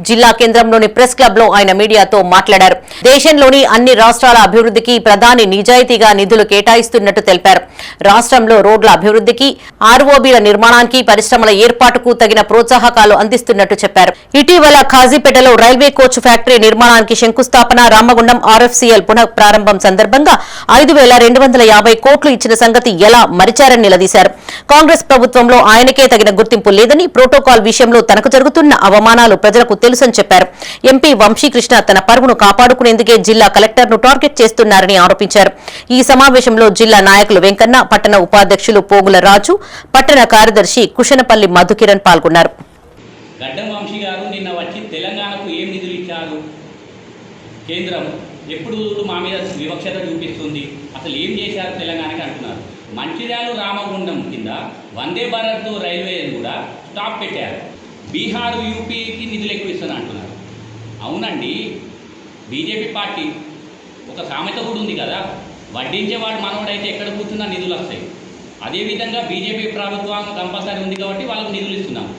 జిల్లా కేంద్రంలోని ప్రెస్ క్లబ్ లో ఆయన మీడియాతో మాట్లాడారు. దేశంలోని అన్ని రాష్ట్రాల అభివృద్ధికి ప్రధాని నిజాయితీగా నిధులు కేటాయిస్తున్నట్టు తెలిపారు. రాష్ట్రంలో రోడ్ల అభివృద్ధికి, ఆర్ఓబీల నిర్మాణానికి, పరిశ్రమల ఏర్పాటుకు తగిన ప్రోత్సాహకాలు అందిస్తున్నట్టు చెప్పారు. ఇటీవల ఖాజీపేటలో రైల్వే కోచ్ ఫ్యాక్టరీ నిర్మాణానికి శంకుస్థాపన, రామగుండం ఆర్ఎఫ్సీఎల్ పునః ప్రారంభం సందర్భంగా 5,250 కోట్లు ఇచ్చిన సంగతి ఎలా మరిచారని నిలదీశారు. కాంగ్రెస్ ప్రభుత్వంలో ఆయనకే తగిన గుర్తింపు లేదని, ప్రోటోకాల్ విషయంలో తనకు జరుగుతున్న అవమానాలు ప్రజలకు తెలుసని చెప్పారు. ఎంపీ వంశీకృష్ణ తన పరువును కాపాడుకునేందుకే జిల్లా కలెక్టర్ను టార్గెట్ చేస్తున్నారని ఆరోపించారు. ఈ సమావేశంలో జిల్లా నాయకులు వెంకన్న, పట్టణ ఉపాధ్యక్షులు పోగుల రాజు, పట్టణ కార్యదర్శి కుషనపల్లి మధుకిరణ్ పాల్గొన్నారు. గడ్డం వంశీ గారు నిన్న వచ్చి తెలంగాణకు ఏం నిధులు ఇచ్చారు, కేంద్రం ఎప్పుడు మా మీద వివక్షత చూపిస్తుంది, అసలు ఏం చేశారు తెలంగాణకి అంటున్నారు. మంచిర్యాల రామగుండం కింద వందే భారత్ రైల్వే కూడా స్టాప్ పెట్టారు. బీహార్, యూపీకి నిధులు ఎక్కువ ఇస్తున్నారు అంటున్నారు. అవునండి, బీజేపీ పార్టీ ఒక సామెత కూడా ఉంది కదా, వడ్డించేవాడు మనోడైతే ఎక్కడ కూర్చున్నా నిధులు వస్తాయి. అదేవిధంగా బీజేపీ ప్రభుత్వం కంపల్సరీ ఉంది కాబట్టి వాళ్ళకు నిధులు ఇస్తున్నాం.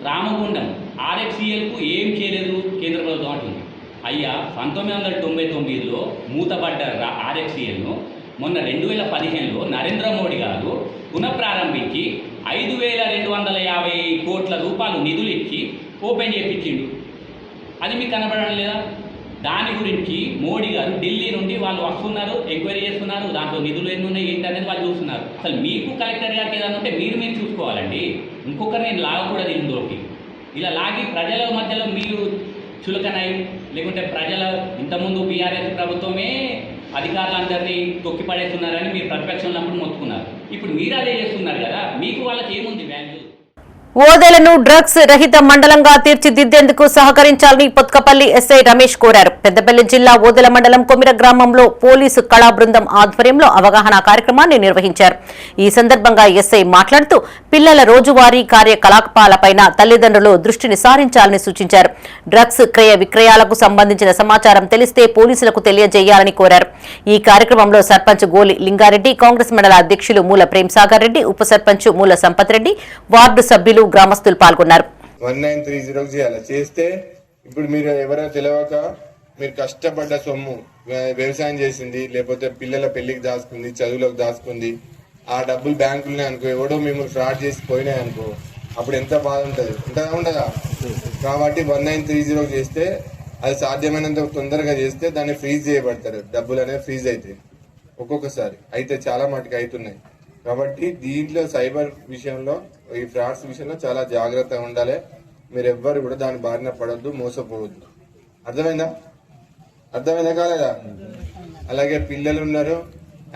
రామగుండం ఆర్ఎఫ్సీఎల్కు ఏం చేయలేదు కేంద్ర ప్రభుత్వం అంటుంది. అయ్యా, 1999లో మూతపడ్డ ఆర్ఎఫ్సీఎల్ను మొన్న 2015లో నరేంద్ర మోడీ గారు పునఃప్రారంభించి 5,250 కోట్ల రూపాయలు నిధులు ఇచ్చి ఓపెన్ చేయించిండు. అది మీకు కనబడడం లేదా? దాని గురించి మోడీ గారు ఢిల్లీ నుండి వాళ్ళు వస్తున్నారు, ఎంక్వైరీ చేస్తున్నారు, దాంట్లో నిధులు ఎన్ని ఉన్నాయి ఏంటి అనేది వాళ్ళు చూస్తున్నారు. అసలు మీకు కలెక్టర్ గారికి ఏదైనా ఉంటే మీరు చూసుకోవాలండి. ఇంకొకరు నేను లాగకూడదు ఇందులోకి. ఇలా లాగి ప్రజల మధ్యలో మీరు చులకనై, లేకుంటే ప్రజల ఇంతకుముందు బీఆర్ఎస్ ప్రభుత్వమే అధికారులందరినీ తొక్కిపడేస్తున్నారని మీరు ప్రతిపక్షంలో అప్పుడు మొత్తుకున్నారు. ఇప్పుడు మీరు అదే చేస్తున్నారు కదా, మీకు వాళ్ళకి ఏముంది వాల్యూ? ఓదెలను డ్రగ్స్ రహిత మండలంగా తీర్చిదిద్దేందుకు సహకరించాలని పొత్కపల్లి ఎస్ఐ రమేష్ కోరారు. పెద్దపల్లి జిల్లా ఓదెల మండలం కొమిర గ్రామంలో పోలీసు కళా బృందం ఆధ్వర్యంలో అవగాహన కార్యక్రమాన్ని నిర్వహించారు. ఈ సందర్భంగా ఎస్ఐ మాట్లాడుతూ పిల్లల రోజువారీ కార్యకలాపాలపైన తల్లిదండ్రులు దృష్టిని సారించాలని సూచించారు. డ్రగ్స్ క్రయ విక్రయాలకు సంబంధించిన సమాచారం తెలిస్తే పోలీసులకు తెలియజేయాలని కోరారు. ఈ కార్యక్రమంలో సర్పంచ్ గోలి లింగారెడ్డి, కాంగ్రెస్ మండల అధ్యక్షులు మూల ప్రేమ్సాగర్ రెడ్డి, ఉప సర్పంచ్ మూల సంపత్ రెడ్డి, వార్డు సభ్యులు, గ్రామస్తులు పాల్గొన్నారు. 1930 చేయాలి. చేస్తే ఇప్పుడు మీరు ఎవరో తెలియక మీరు కష్టపడ్డ సొమ్ము వ్యవసాయం చేసింది, లేకపోతే పిల్లల పెళ్లికి దాచుకుంది, చదువులకు దాచుకుంది, ఆ డబ్బులు బ్యాంకులనే అనుకో, ఎవడో మిమ్మల్ని ఫ్రాడ్ చేసి పోయినాయి అనుకో, అప్పుడు ఎంత బాధ ఉంటుంది, ఉండదా? కాబట్టి 1930 చేస్తే అది సాధ్యమైనంత తొందరగా చేస్తే దాన్ని ఫ్రీజ్ చేయబడతారు, డబ్బులు అనేవి ఫ్రీజ్ అవుతాయి. ఒక్కొక్కసారి అయితే చాలా మటుకు అవుతున్నాయి. కాబట్టి దీంట్లో సైబర్ విషయంలో, ఈ ఫ్రాడ్స్ విషయంలో చాలా జాగ్రత్తగా ఉండాలి. మీరు ఎవ్వరు కూడా దాని బారిన పడొద్దు, మోసపోవద్దు. అర్థమైందా కాలేదా? అలాగే పిల్లలు ఉన్నారు,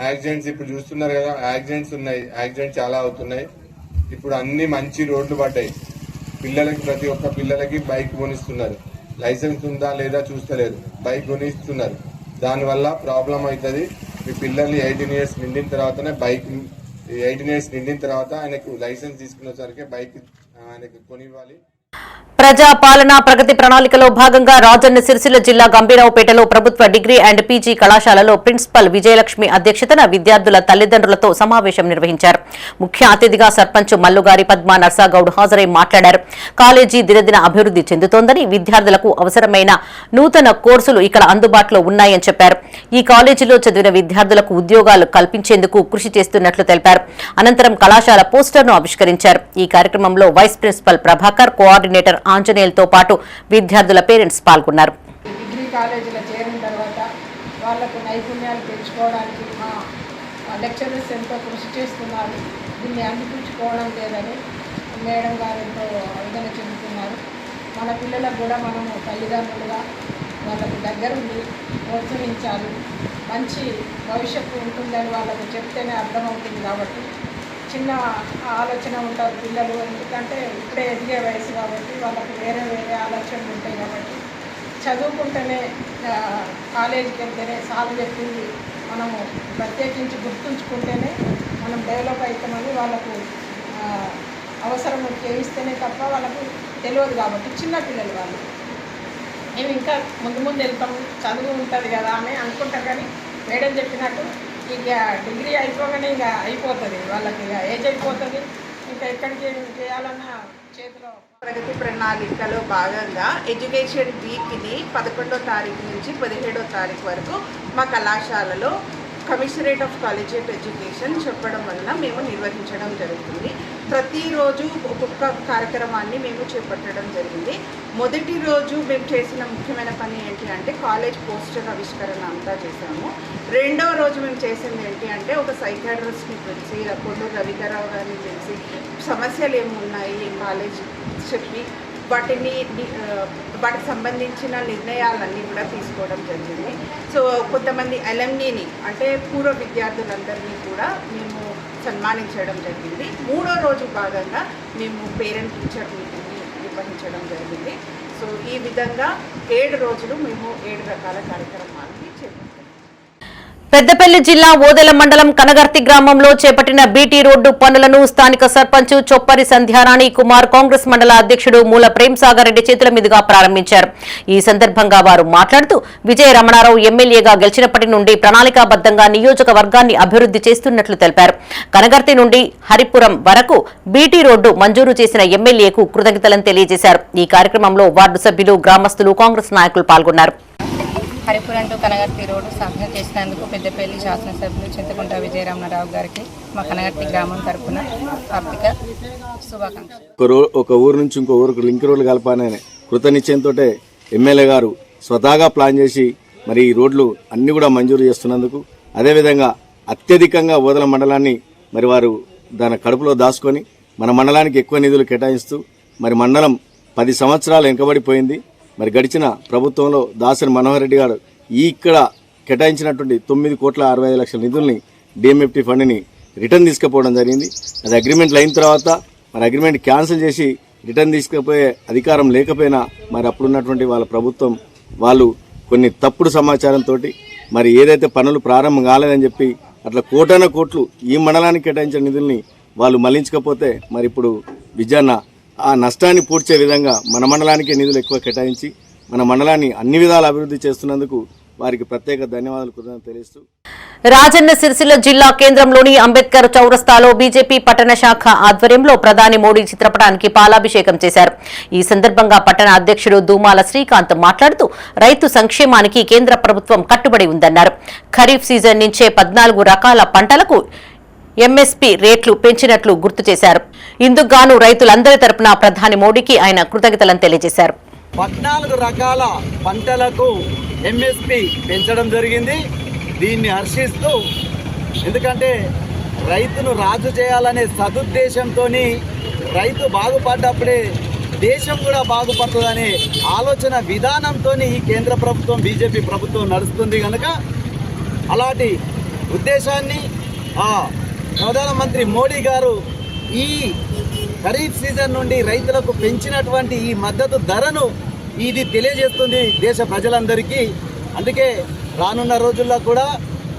యాక్సిడెంట్స్ ఇప్పుడు చూస్తున్నారు కదా, యాక్సిడెంట్స్ ఉన్నాయి, యాక్సిడెంట్స్ చాలా అవుతున్నాయి. ఇప్పుడు అన్ని మంచి రోడ్లు పడ్డాయి. పిల్లలకి, ప్రతి ఒక్క పిల్లలకి బైక్ కొనిస్తున్నారు. లైసెన్స్ ఉందా లేదా చూస్తలేదు, బైక్ కొనిస్తున్నారు. దానివల్ల ప్రాబ్లం అవుతుంది. మీ పిల్లల్ని 18 years నిండిన తర్వాతనే బైక్, 18 years నిండిన తర్వాత ఆయనకు లైసెన్స్ తీసుకునేసరికి బైక్ ఆయనకు కొనివ్వాలి. ప్రజా పాలన ప్రగతి ప్రణాళికలో భాగంగా రాజన్న సిరిసిల్ల జిల్లా గంభీరావుపేటలో ప్రభుత్వ డిగ్రీ అండ్ పీజీ కళాశాలలో ప్రిన్సిపల్ విజయలక్ష్మి అధ్యక్షతన విద్యార్థుల తల్లిదండ్రులతో సమావేశం నిర్వహించారు. ముఖ్య అతిథిగా సర్పంచ్ మల్లుగారి పద్మా నర్సాగౌడ్ హాజరై మాట్లాడారు. కాలేజీ దినదిన అభివృద్ధి చెందుతోందని, విద్యార్థులకు అవసరమైన నూతన కోర్సులు ఇక్కడ అందుబాటులో ఉన్నాయని చెప్పారు. ఈ కాలేజీలో చదివిన విద్యార్థులకు ఉద్యోగాలు కల్పించేందుకు కృషి చేస్తున్నట్లు తెలిపారు. అనంతరం కళాశాల పోస్టర్ను ఆవిష్కరించారు. ఈ కార్యక్రమంలో వైస్ ప్రిన్సిపల్ ప్రభాకర్, కోఆర్డినేటర్ ఆంజనేయులతో పాటు విద్యార్థుల పేరెంట్స్ పాల్గొన్నారు. డిగ్రీ కాలేజీలో చేరిన తర్వాత వాళ్ళకు నైపుణ్యాలు పెంచుకోవడానికి మా లెక్చరర్స్ ఎంతో కృషి చేస్తున్నారు. దీన్ని అందిపుచ్చుకోవడం లేదని మేడం గారు ఎంతో ఆవేదన చెందుతున్నారు. మన పిల్లలకు కూడా మనము తల్లిదండ్రులుగా వాళ్ళకు దగ్గరుండి ప్రోత్సహించాలి. మంచి భవిష్యత్తు ఉంటుందని వాళ్ళకు చెప్తేనే అర్థమవుతుంది. కాబట్టి చిన్న ఆలోచన ఉంటారు పిల్లలు, ఎందుకంటే ఇప్పుడే ఎదిగే వయసు కాబట్టి వాళ్ళకి వేరే వేరే ఆలోచనలు ఉంటాయి. కాబట్టి చదువుకుంటేనే, కాలేజీకి వెళ్తేనే సాగు చెప్పింది మనము ప్రత్యేకించి గుర్తుంచుకుంటేనే మనం డెవలప్ అవుతామని వాళ్ళకు అవసరం చేయిస్తేనే తప్ప వాళ్ళకు తెలియదు. కాబట్టి చిన్నపిల్లలు వాళ్ళు మేము ఇంకా ముందు ముందు వెళ్తాం, చదువు ఉంటుంది కదా అని అనుకుంటారు. కానీ మేడం చెప్పినట్టు ఇక డిగ్రీ అయిపోగానే ఇక అయిపోతుంది, వాళ్ళకి ఇక ఏజ్ అయిపోతుంది. ఇంకా ఎక్కడికి చేయాలన్న చేతిలో. ప్రగతి ప్రణాళికలో భాగంగా ఎడ్యుకేషన్ వీక్ని 11వ తారీఖు నుంచి 17వ తారీఖు వరకు మా కళాశాలలో కమిషనరేట్ ఆఫ్ కాలేజియేట్ ఎడ్యుకేషన్ చెప్పడం వలన మేము నిర్వహించడం జరుగుతుంది. ప్రతిరోజు ఒక్కొక్క కార్యక్రమాన్ని మేము చేపట్టడం జరిగింది. మొదటి రోజు మేము చేసిన ముఖ్యమైన పని ఏంటి అంటే కాలేజ్ పోస్టర్ ఆవిష్కరణ అంతా చేసాము. రెండవ రోజు మేము చేసింది ఏంటి అంటే ఒక సైకాట్రిస్ట్ని పిలిచి, కొల్లూరు రవికరావు గారిని పిలిచి సమస్యలు ఏమున్నాయి కాలేజ్ చెప్పి వాటికి సంబంధించిన నిర్ణయాలన్నీ కూడా తీసుకోవడం జరిగింది. సో కొంతమంది అలమ్నీని అంటే పూర్వ విద్యార్థులందరినీ కూడా మేము సన్మానించడం జరిగింది. మూడో రోజు భాగంగా మేము పేరెంట్ టీచర్ మీటింగ్ని నిర్వహించడం జరిగింది. సో ఈ విధంగా 7 రోజులు మేము 7 రకాల కార్యక్రమాలని చేపట్టాము. పెద్దపల్లి జిల్లా ఓదెల మండలం కనగర్తి గ్రామంలో చేపట్టిన బీటీ రోడ్డు పనులను స్థానిక సర్పంచ్ చొప్పరి సంధ్యారాణి కుమార్, కాంగ్రెస్ మండల అధ్యక్షుడు మూల ప్రేమ్సాగర్ రెడ్డి చేతుల మీదుగా ప్రారంభించారు. ఈ సందర్భంగా వారు మాట్లాడుతూ విజయ రమణారావు ఎమ్మెల్యేగా గెలిచినప్పటి నుండి ప్రణాళికాబద్దంగా నియోజకవర్గాన్ని అభివృద్ధి చేస్తున్నట్లు తెలిపారు. కనగర్తి నుండి హరిపురం వరకు బీటీ రోడ్డు మంజూరు చేసిన ఎమ్మెల్యేకు కృతజ్ఞతలను తెలియజేశారు. ఈ కార్యక్రమంలో వార్డు సభ్యులు, గ్రామస్తులు, కాంగ్రెస్ నాయకులు పాల్గొన్నారు. హరిపురం టు కనగర్తి రోడ్డు సాధన చేసినందుకు పెద్దపల్లి శాసనసభ్యులు చింతకుంట విజయ రమణారావు గారికి మా కనగర్తి గ్రామం తరఫున ఆర్థిక శుభాకాంక్షలు. ఒక ఊరు నుంచి ఇంకో ఊరికి లింక్ రోడ్లు కలపాలని కృతనిశ్చయంతో ఎమ్మెల్యే గారు స్వతహాగా ప్లాన్ చేసి మరి ఈ రోడ్లు అన్ని కూడా మంజూరు చేస్తున్నందుకు, అదేవిధంగా అత్యధికంగా ఓదెల మండలాన్ని మరి వారు దాని కడుపులో దాచుకొని మన మండలానికి ఎక్కువ నిధులు కేటాయిస్తూ మరి మండలం 10 సంవత్సరాలు వెనుకబడిపోయింది. మరి గడిచిన ప్రభుత్వంలో దాసరి మనోహర్ రెడ్డి గారు ఇక్కడ కేటాయించినటువంటి 9,65,00,000 నిధుల్ని డిఎంఎఫ్టీ ఫండ్ని రిటర్న్ తీసుకుపోవడం జరిగింది. అది అగ్రిమెంట్లు అయిన తర్వాత మరి అగ్రిమెంట్ క్యాన్సిల్ చేసి రిటర్న్ తీసుకుపోయే అధికారం లేకపోయినా మరి అప్పుడున్నటువంటి వాళ్ళ ప్రభుత్వం వాళ్ళు కొన్ని తప్పుడు సమాచారంతో మరి ఏదైతే పనులు ప్రారంభం కాలేదని చెప్పి అట్లా కోటాన కోట్లు ఈ మండలానికి కేటాయించిన నిధుల్ని వాళ్ళు మళ్లించకపోతే మరి ఇప్పుడు విజయన్న ఆ నష్టాన్ని పూడ్చే విధంగా మన మండలానికి నిధులు ఎక్కువ కేటాయించి మన మండలాన్ని అన్ని విధాలు అభివృద్ధి చేస్తున్నందుకు వారికి ప్రత్యేక ధన్యవాదాలు తెలుస్తూ రాజన్న సిరిసిల్ల జిల్లా కేంద్రంలోని అంబేద్కర్ చౌరస్తాలో బీజేపీ పట్టణ శాఖ ఆధ్వర్యంలో ప్రధాని మోడీ చిత్రపటానికి పాలాభిషేకం చేశారు. ఈ సందర్భంగా పట్టణ అధ్యక్షుడు దూమాల శ్రీకాంత్ మాట్లాడుతూ రైతు సంక్షేమానికి కేంద్ర ప్రభుత్వం కట్టుబడి ఉందన్నారు. ఖరీఫ్ సీజన్ నుంచే 14 రకాల పంటలకు ఎంఎస్పీ రేట్లు పెంచినట్లు గుర్తు చేశారు. ఇందుకు గాను రైతులందరి తరపున ప్రధాని మోడీకి ఆయన కృతజ్ఞతలను తెలియజేశారు. 14 రకాల పంటలకు ఎంఎస్పీ పెంచడం జరిగింది. దీన్ని హర్షిస్తూ, ఎందుకంటే రైతును రాజు చేయాలనే సదుద్దేశంతో రైతు బాగుపడ్డప్పుడే దేశం కూడా బాగుపడుతుందనే ఆలోచన విధానంతో ఈ కేంద్ర ప్రభుత్వం బీజేపీ ప్రభుత్వం నడుస్తుంది కనుక అలాంటి ఉద్దేశాన్ని ప్రధానమంత్రి మోడీ గారు ఈ ఖరీఫ్ సీజన్ నుండి రైతులకు పెంచినటువంటి ఈ మద్దతు ధరను ఇది తెలియజేస్తుంది దేశ ప్రజలందరికీ. అందుకే రానున్న రోజుల్లో కూడా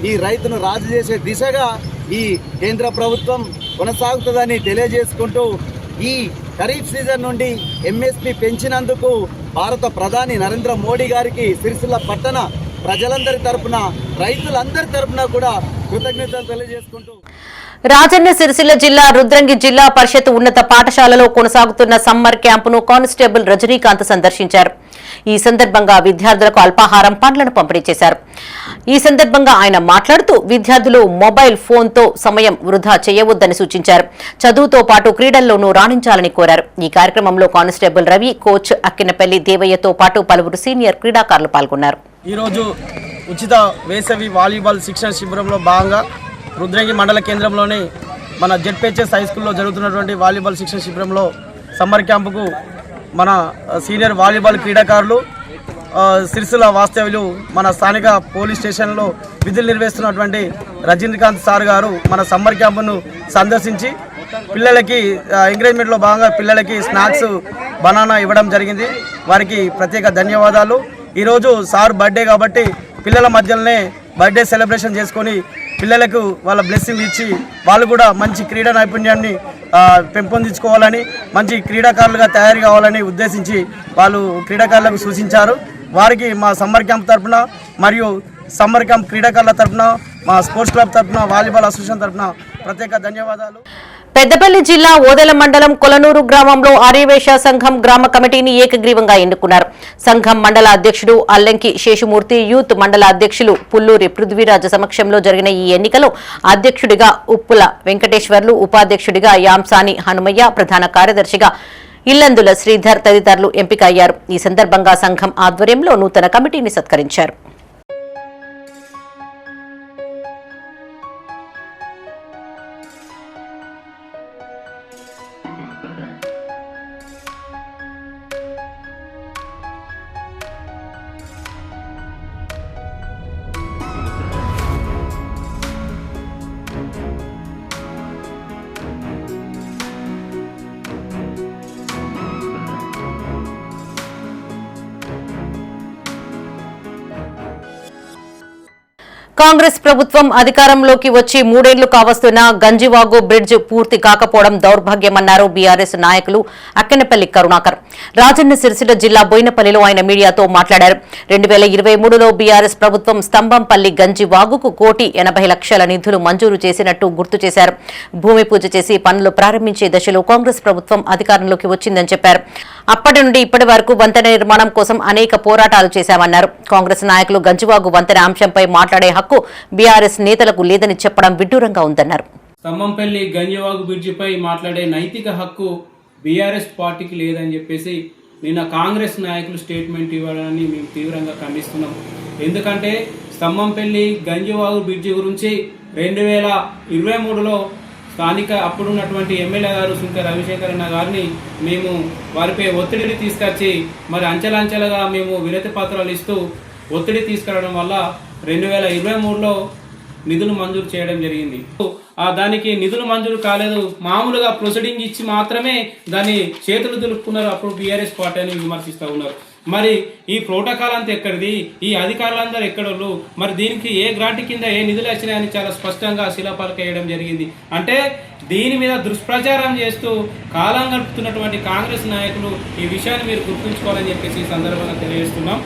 ఈ రైతును రాజు చేసే దిశగా ఈ కేంద్ర ప్రభుత్వం కొనసాగుతుందని తెలియజేసుకుంటూ ఈ ఖరీఫ్ సీజన్ నుండి ఎంఎస్పీ పెంచినందుకు భారత ప్రధాని నరేంద్ర మోడీ గారికి సిరిసిల్ల పట్టణ ప్రజలందరి తరపున రైతులందరి తరపున కూడా కృతజ్ఞతలు తెలియజేసుకుంటూ రాజన్న సిరిసిల్ల జిల్లా రుద్రంగి జిల్లా పరిషత్ ఉన్నత పాఠశాలలో కొనసాగుతున్న సమ్మర్ క్యాంపును కానిస్టేబుల్ రజనీకాంత్ సందర్శించారు. ఈ సందర్భంగా విద్యార్థులకు అల్పాహారం పండ్లను పంపిణీ చేశారు. ఈ సందర్భంగా ఆయన మాట్లాడుతూ విద్యార్థులు మొబైల్ ఫోన్తో సమయం వృధా చేయవద్దని సూచించారు. చదువుతో పాటు క్రీడల్లోనూ రాణించాలని కోరారు. ఈ కార్యక్రమంలో కానిస్టేబుల్ రవి, కోచ్ అక్కినపల్లి దేవయ్యతో పాటు పలువురు సీనియర్ క్రీడాకారులు పాల్గొన్నారు. ఈరోజు ఉచిత వేసవి వాలీబాల్ శిక్షణ శిబిరంలో భాగంగా రుద్రంగి మండల కేంద్రంలోని మన జెడ్పీహెచ్ఎస్ హై స్కూల్లో జరుగుతున్నటువంటి వాలీబాల్ శిక్షణ శిబిరంలో సమ్మర్ క్యాంపుకు మన సీనియర్ వాలీబాల్ క్రీడాకారులు సిరిసిల్ల వాస్తవ్యులు మన స్థానిక పోలీస్ స్టేషన్లో విధులు నిర్వహిస్తున్నటువంటి రజనీకాంత్ సార్ గారు మన సమ్మర్ క్యాంపును సందర్శించి పిల్లలకి ఎంకరేజ్మెంట్లో భాగంగా పిల్లలకి స్నాక్స్ బనానా ఇవ్వడం జరిగింది. వారికి ప్రత్యేక ధన్యవాదాలు. ఈరోజు సార్ బర్త్డే కాబట్టి పిల్లల మధ్యలోనే బర్త్డే సెలబ్రేషన్ చేసుకొని పిల్లలకు వాళ్ళ బ్లెస్సింగ్ ఇచ్చి వాళ్ళు కూడా మంచి క్రీడా నైపుణ్యాన్ని పెంపొందించుకోవాలని, మంచి క్రీడాకారులుగా తయారు కావాలని ఉద్దేశించి వాళ్ళు క్రీడాకారులకు సూచించారు. వారికి మా సమ్మర్ క్యాంప్ తరఫున మరియు సమ్మర్ క్యాంప్ క్రీడాకారుల తరఫున, మా స్పోర్ట్స్ క్లబ్ తరఫున, వాలీబాల్ అసోసియేషన్ తరఫున ప్రత్యేక ధన్యవాదాలు. పెద్దపల్లి జిల్లా ఓదెల మండలం కొలనూరు గ్రామంలో ఆర్యవేశ సంఘం గ్రామ కమిటీని ఏకగ్రీవంగా ఎన్నుకున్నారు. సంఘం మండల అధ్యక్షుడు అల్లంకి శేషమూర్తి, యూత్ మండల అధ్యక్షులు పుల్లూరి పృథ్వీరాజు సమక్షంలో జరిగిన ఈ ఎన్నికలో అధ్యక్షుడిగా ఉప్పుల వెంకటేశ్వర్లు, ఉపాధ్యక్షుడిగా యాంసాని హనుమయ్య, ప్రధాన కార్యదర్శిగా ఇల్లందుల శ్రీధర్ తదితరులు ఎంపిక అయ్యారు. ఈ సందర్భంగా సంఘం ఆధ్వర్యంలో నూతన కమిటీని సత్కరించారు. కాంగ్రెస్ ప్రభుత్వం అధికారంలోకి వచ్చి 3 ఏళ్లు కావస్తున్న గంజివాగు బ్రిడ్జ్ పూర్తి కాకపోవడం దౌర్భాగ్యమన్నారు బీఆర్ఎస్ నాయకులు అక్కెనపల్లి కరుణాకర్. రాజన్న సిరిసిల్ల జిల్లా బోయినపల్లిలో ఆయన మీడియాతో మాట్లాడారు. 2023లో బీఆర్ఎస్ ప్రభుత్వం స్తంభంపల్లి గంజివాగుకు 1,80,00,000 నిధులు మంజూరు చేసినట్టు గుర్తు చేశారు. భూమి పూజ చేసి పనులు ప్రారంభించే దశలో కాంగ్రెస్ ప్రభుత్వం అధికారంలోకి వచ్చిందని చెప్పారు. అప్పటి నుండి ఇప్పటి వరకు వంతెన నిర్మాణం కోసం అనేక పోరాటాలు చేశామన్నారు. కాంగ్రెస్ నాయకులు గంజివాగు వంతెన అంశంపై మాట్లాడే హక్కు బీఆర్ఎస్ నేతలకు లేదని చెప్పడం విడ్డూరంగా ఉందన్నారు. స్తంభంపల్లి గంజివాగు బ్రిడ్జిపై మాట్లాడే నైతిక హక్కు బీఆర్ఎస్ పార్టీకి లేదని చెప్పేసి నిన్న కాంగ్రెస్ నాయకులు స్టేట్మెంట్ ఇవ్వడాన్ని మేము తీవ్రంగా ఖండిస్తున్నాం. ఎందుకంటే స్తంభంపల్లి గంజివాగు బ్రిడ్జి గురించి 2023లో స్థానిక అప్పుడున్నటువంటి ఎమ్మెల్యే గారు సుంక రవిశంకర్ అన్న గారిని మేము వారిపై ఒత్తిడిని తీసుకొచ్చి మరి అంచెలంచెలుగా మేము వినతి పత్రాలు ఇస్తూ ఒత్తిడి తీసుకురావడం వల్ల 2023లో నిధులు మంజూరు చేయడం జరిగింది. దానికి నిధులు మంజూరు కాలేదు, మామూలుగా ప్రొసీడింగ్ ఇచ్చి మాత్రమే దాన్ని చేతులు దులుపుకున్నారు. అప్పుడు బీఆర్ఎస్ పార్టీ అని విమర్శిస్తూ ఉన్నారు. మరి ఈ ప్రోటోకాల్ అంతా ఎక్కడిది, ఈ అధికారులందరూ ఎక్కడోళ్ళు, మరి దీనికి ఏ గ్రాంట్ కింద ఏ నిధులు వచ్చినాయని చాలా స్పష్టంగా శిలాఫలక వేయడం జరిగింది. అంటే దీని మీద దుష్ప్రచారం చేస్తూ కాలం గడుపుతున్నటువంటి కాంగ్రెస్ నాయకులు ఈ విషయాన్ని మీరు గుర్తుంచుకోవాలని చెప్పేసి ఈ సందర్భంగా తెలియజేస్తున్నాం.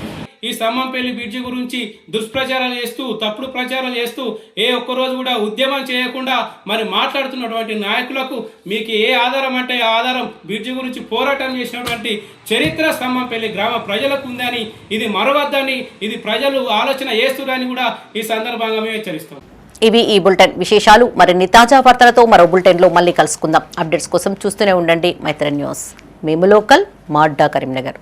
ఈ స్తంభంపల్లి బ్రిడ్జి గురించి దుష్ప్రచారాలు చేస్తూ తప్పుడు ప్రచారాలు చేస్తూ ఏ ఒక్కరోజు కూడా ఉద్యమం చేయకుండా మరి మాట్లాడుతున్నటువంటి నాయకులకు మీకు ఏ ఆధారం అంటే ఆ ఆధారం బ్రిడ్జి గురించి పోరాటం చేసినటువంటి చరిత్ర స్తంభంపల్లి గ్రామ ప్రజలకు ఉందని, ఇది మరవద్దని, ఇది ప్రజలు ఆలోచన చేస్తున్నారని కూడా ఈ సందర్భంగా మేము హెచ్చరిస్తాం. ఇవి ఈ బులెటిన్ విశేషాలు. మరిన్ని తాజా వార్తలతో మరో బులెటిన్లో మళ్ళీ కలుసుకుందాం. అప్డేట్స్ కోసం చూస్తూనే ఉండండి మైత్రి న్యూస్. మేము లోకల్, మా అడ్డా కరీంనగర్.